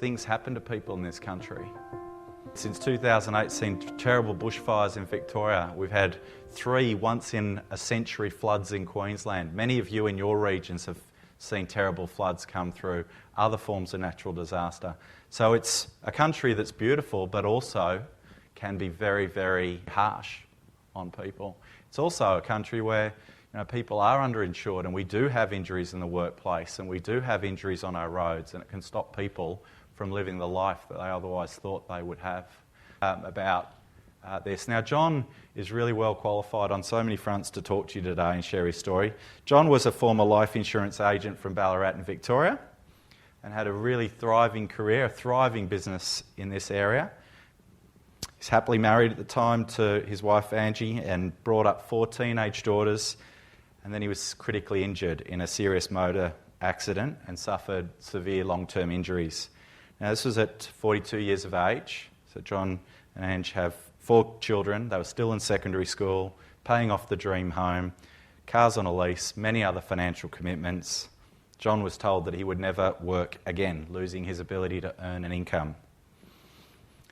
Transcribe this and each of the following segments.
things happen to people in this country. Since 2008, seen terrible bushfires in Victoria. We've had 3 once-in-a-century floods in Queensland. Many of you in your regions have seen terrible floods come through, other forms of natural disaster. So it's a country that's beautiful, but also can be very, very harsh on people. It's also a country where people are underinsured, and we do have injuries in the workplace, and we do have injuries on our roads, and it can stop people from living the life that they otherwise thought they would have. About this. Now, John is really well qualified on so many fronts to talk to you today and share his story. John was a former life insurance agent from Ballarat in Victoria and had a really thriving career, a thriving business in this area. He's happily married at the time to his wife Angie and brought up 4 teenage daughters, and then he was critically injured in a serious motor accident and suffered severe long-term injuries. Now, this was at 42 years of age, so John and Ange have 4 children. They were still in secondary school, paying off the dream home, cars on a lease, many other financial commitments. John was told that he would never work again, losing his ability to earn an income.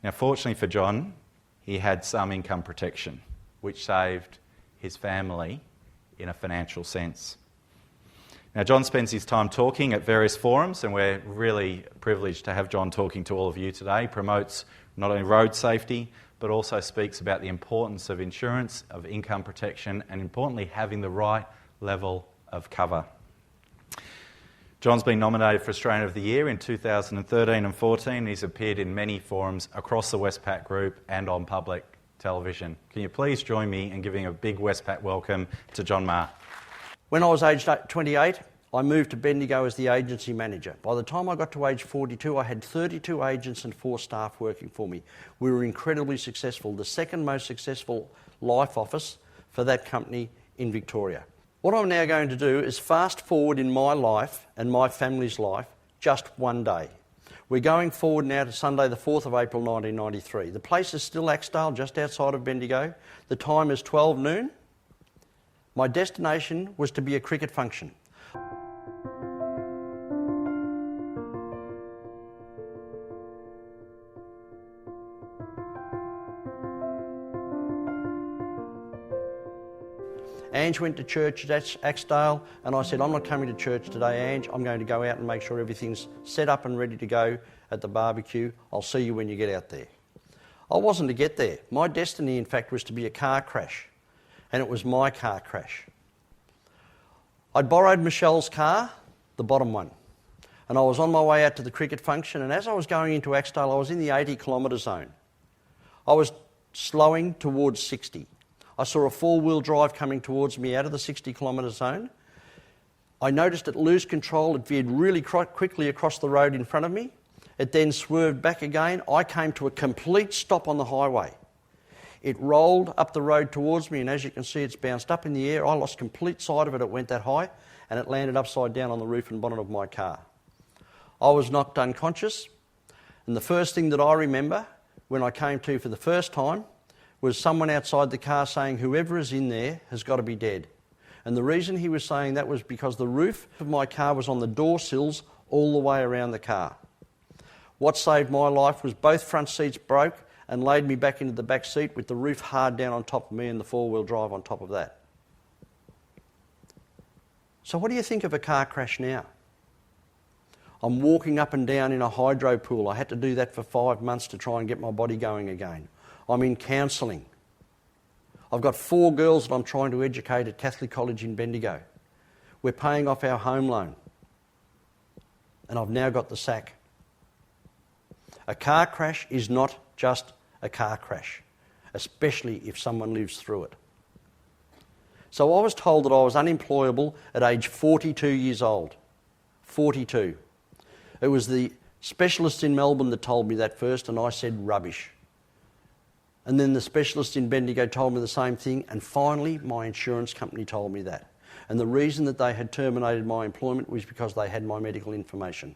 Now, fortunately for John, he had some income protection, which saved his family in a financial sense. Now, John spends his time talking at various forums, and we're really privileged to have John talking to all of you today. He promotes not only road safety, but also speaks about the importance of insurance, of income protection, and importantly, having the right level of cover. John's been nominated for Australian of the Year in 2013 and 14. He's appeared in many forums across the Westpac Group and on public television. Can you please join me in giving a big Westpac welcome to John Maher? When I was aged 28, I moved to Bendigo as the agency manager. By the time I got to age 42, I had 32 agents and 4 staff working for me. We were incredibly successful, the second most successful life office for that company in Victoria. What I'm now going to do is fast forward in my life and my family's life just one day. We're going forward now to Sunday the 4th of April 1993. The place is still Axedale, just outside of Bendigo. The time is 12 noon. My destination was to be a cricket function. Ange went to church at Axedale, and I said, I'm not coming to church today, Ange. I'm going to go out and make sure everything's set up and ready to go at the barbecue. I'll see you when you get out there. I wasn't to get there. My destiny, in fact, was to be a car crash, and it was my car crash. I'd borrowed Michelle's car, the bottom one, and I was on my way out to the cricket function, and as I was going into Axedale, I was in the 80-kilometre zone. I was slowing towards 60. I saw a 4-wheel drive coming towards me out of the 60-kilometre zone. I noticed it lose control. It veered really quickly across the road in front of me. It then swerved back again. I came to a complete stop on the highway. It rolled up the road towards me, and as you can see, it's bounced up in the air. I lost complete sight of it. It went that high, and it landed upside down on the roof and bonnet of my car. I was knocked unconscious, and the first thing that I remember when I came to for the first time was someone outside the car saying, whoever is in there has got to be dead. And the reason he was saying that was because the roof of my car was on the door sills all the way around the car. What saved my life was both front seats broke and laid me back into the back seat with the roof hard down on top of me and the 4-wheel drive on top of that. So what do you think of a car crash now? I'm walking up and down in a hydro pool. I had to do that for 5 months to try and get my body going again. I'm in counselling. I've got 4 girls that I'm trying to educate at Catholic College in Bendigo. We're paying off our home loan. And I've now got the sack. A car crash is not just a car crash, especially if someone lives through it. So I was told that I was unemployable at age 42 years old. 42. It was the specialist in Melbourne that told me that first, and I said rubbish. And then the specialist in Bendigo told me the same thing, and finally my insurance company told me that. And the reason that they had terminated my employment was because they had my medical information.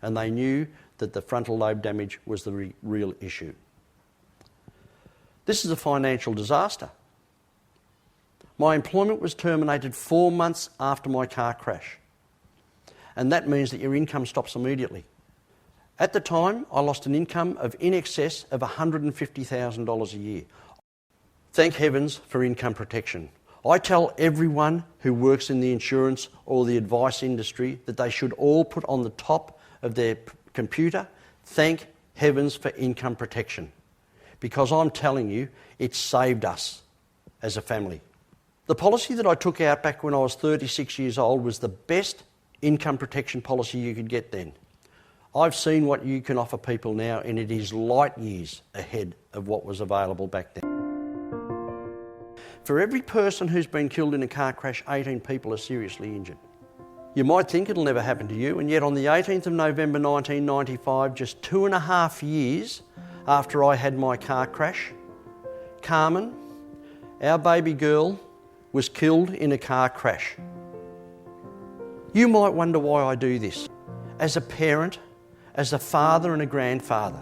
And they knew that the frontal lobe damage was the real issue. This is a financial disaster. My employment was terminated 4 months after my car crash. And that means that your income stops immediately. At the time, I lost an income of in excess of $150,000 a year. Thank heavens for income protection. I tell everyone who works in the insurance or the advice industry that they should all put on the top of their computer, thank heavens for income protection. Because I'm telling you, it saved us as a family. The policy that I took out back when I was 36 years old was the best income protection policy you could get then. I've seen what you can offer people now, and it is light years ahead of what was available back then. For every person who's been killed in a car crash, 18 people are seriously injured. You might think it'll never happen to you, and yet on the 18th of November 1995, just 2.5 years after I had my car crash, Carmen, our baby girl, was killed in a car crash. You might wonder why I do this. As a parent, as a father and a grandfather,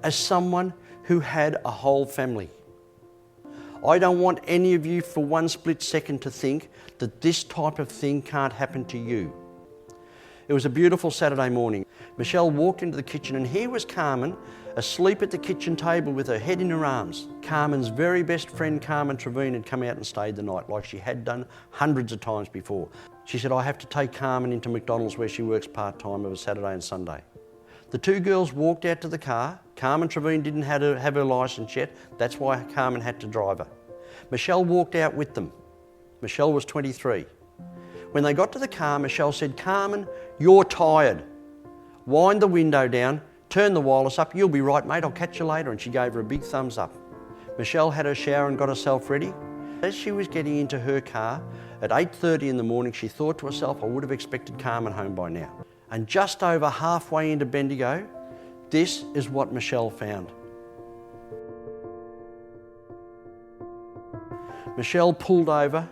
as someone who had a whole family, I don't want any of you for one split second to think that this type of thing can't happen to you. It was a beautiful Saturday morning. Michelle walked into the kitchen and here was Carmen asleep at the kitchen table with her head in her arms. Carmen's very best friend, Carmen Trevine, had come out and stayed the night like she had done hundreds of times before. She said, I have to take Carmen into McDonald's where she works part-time of a Saturday and Sunday. The two girls walked out to the car. Carmen Trevine didn't have her licence yet. That's why Carmen had to drive her. Michelle walked out with them. Michelle was 23. When they got to the car, Michelle said, Carmen, you're tired. Wind the window down, turn the wireless up. You'll be right, mate. I'll catch you later. And she gave her a big thumbs up. Michelle had her shower and got herself ready. As she was getting into her car at 8:30 in the morning, she thought to herself, I would have expected Carmen home by now. And just over halfway into Bendigo, this is what Michelle found. Michelle pulled over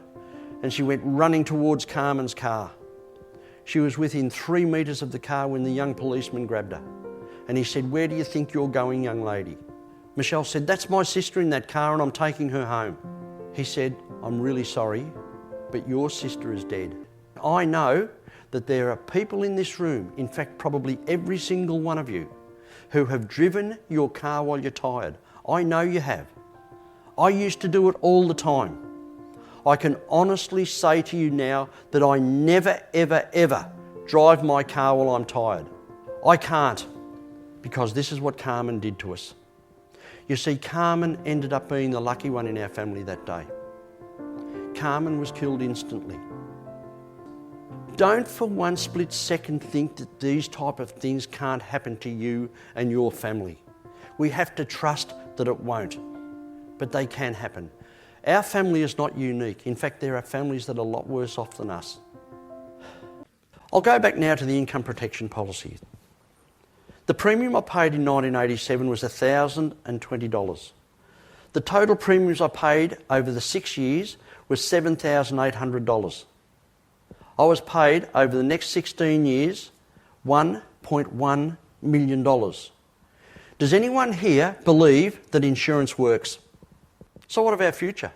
and she went running towards Carmen's car. She was within 3 metres of the car when the young policeman grabbed her. And he said, where do you think you're going, young lady? Michelle said, that's my sister in that car and I'm taking her home. He said, I'm really sorry, but your sister is dead. I know that there are people in this room, in fact probably every single one of you, who have driven your car while you're tired. I know you have. I used to do it all the time. I can honestly say to you now that I never, ever, ever drive my car while I'm tired. I can't, because this is what Carmen did to us. You see, Carmen ended up being the lucky one in our family that day. Carmen was killed instantly. Don't for one split second think that these type of things can't happen to you and your family. We have to trust that it won't, but they can happen. Our family is not unique. In fact, there are families that are a lot worse off than us. I'll go back now to the income protection policy. The premium I paid in 1987 was $1,020. The total premiums I paid over the 6 years was $7,800. I was paid over the next 16 years $1.1 million. Does anyone here believe that insurance works? So what of our future?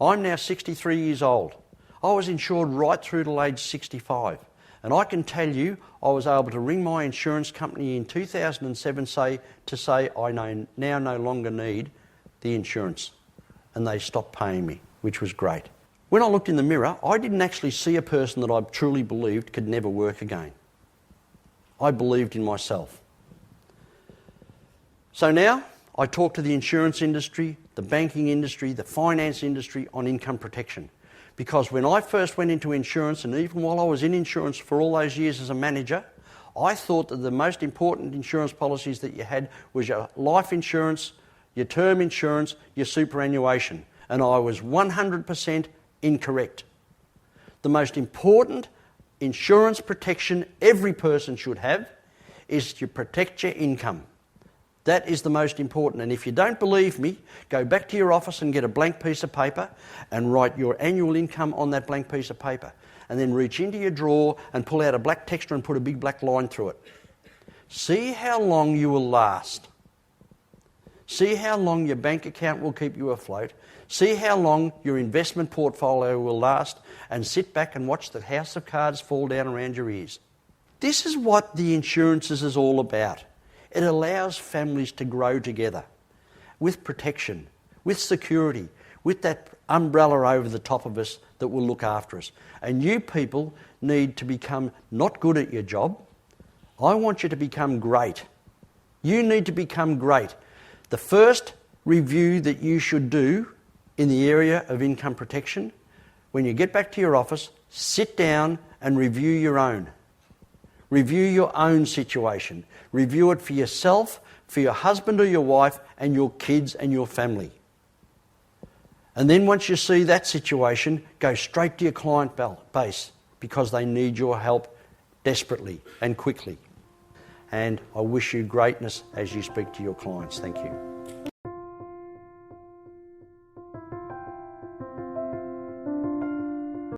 I'm now 63 years old. I was insured right through to age 65. And I can tell you, I was able to ring my insurance company in 2007 to say I now no longer need the insurance. And they stopped paying me, which was great. When I looked in the mirror, I didn't actually see a person that I truly believed could never work again. I believed in myself. So now I talk to the insurance industry, the banking industry, the finance industry on income protection. Because when I first went into insurance, and even while I was in insurance for all those years as a manager, I thought that the most important insurance policies that you had was your life insurance, your term insurance, your superannuation. And I was 100% incorrect. The most important insurance protection every person should have is to protect your income. That is the most important. And if you don't believe me, go back to your office and get a blank piece of paper and write your annual income on that blank piece of paper. And then reach into your drawer and pull out a black texture and put a big black line through it. See how long you will last. See how long your bank account will keep you afloat. See how long your investment portfolio will last, and sit back and watch the house of cards fall down around your ears. This is what the insurances is all about. It allows families to grow together with protection, with security, with that umbrella over the top of us that will look after us. And you people need to become not good at your job. I want you to become great. You need to become great. The first review that you should do in the area of income protection, when you get back to your office, sit down and review your own. Review your own situation. Review it for yourself, for your husband or your wife, and your kids and your family. And then once you see that situation, go straight to your client base, because they need your help desperately and quickly. And I wish you greatness as you speak to your clients. Thank you.